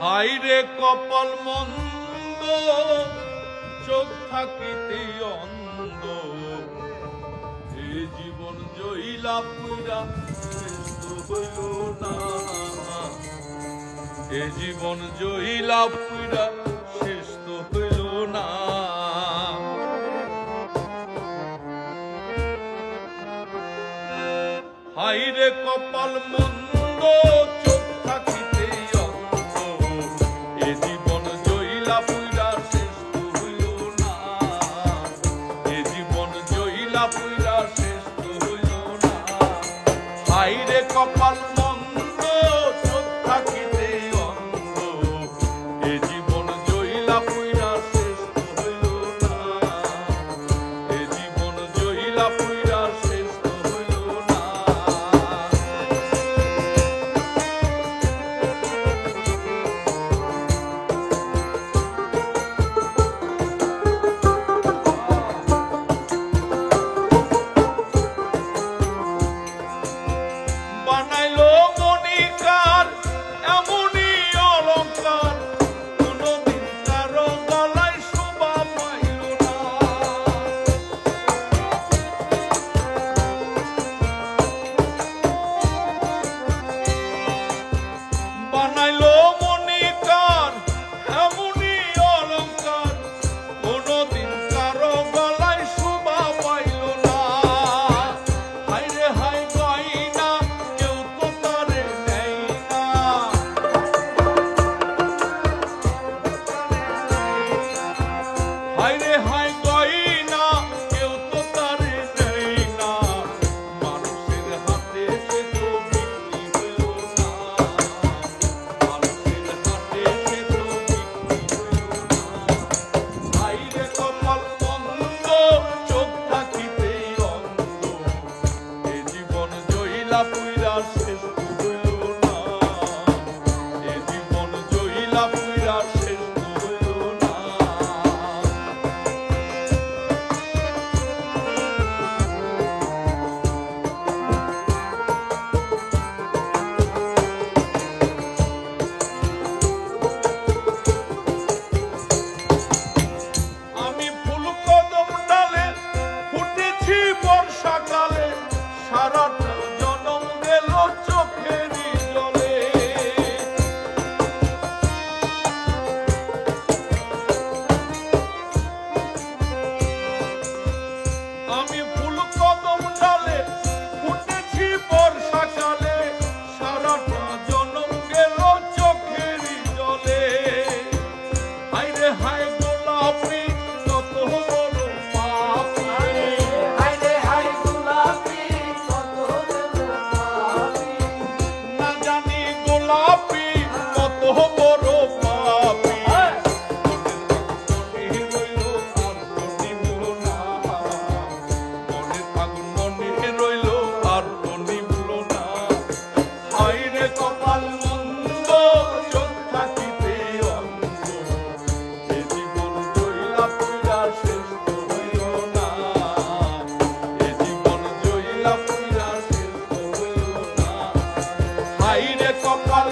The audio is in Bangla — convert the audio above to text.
হাইরে কপাল মন্দ চোখ থাকিতে অন্ধ এ জীবন জইলা পুইরা শেষ হইল না এ জীবন জইলা পুইরা শেষ তো হইল না হাইরে কপাল মন্দ চোখ থাকিতে অন্ধ এ জীবন জইলা পুইরা শেষ তো হইল না এ জীবন জইলা পুইরা শেষ তো হইল না হাইরে কপাল মন্দ চোখ থাকিতে অন্ধ এ জীবন জইলা পুইরা শেষ তো হইল না এ জীবন জইলা পুইরা শেষ তো হইল না বানাইলো মনিকার এমনই অলঙ্কার কোনদিন কারো গলায় শোভা পাইল না বানাইলো মনিকার এমনই অলঙ্কার কোনদিন কারো গলায় শোভা পাইল না হাইরে হাই গয়না কেউ তো তারে নেই না হাইরে হাই গয়না কেউ তো তারে নেই না মানুষের হাতে সে তো বিক্রি হইল না মানুষের হাতে সে তো বিক্রি হইল না হাইরে কপাল মন্দ চোখ থাকিতে অন্ধ এ জীবন জইলা পুইরা শেষ তো হইল না এ জীবন জইলা পুইরা শেষ তো হইল না আমি ফুল কদম ডালে ফুটেছি বর্ষাকালে সারাটা জনম গেল চোখেরই জলে আমি ফুল কদম ডালে ফুটেছি বর্ষাকালে সারাটা জনম গেল চোখেরই জলে হাইরে হাই গোলাপি কত বড় পাপী হাইরে হাই গোলাপি কত বড় পাপী না জানি গোলাপি কত বড় পাপী মনে রইল আর তো নিভল না মনে ফাগুন মনে রইল আর তো নিভল না হাইরে কপাল মন্দ চোখ থাকিতে অন্ধ এ জীবন জইলা পুইরা শেষ তো হইল না এ জীবন জইলা পুইরা শেষ তো হইল না হাইরে কপাল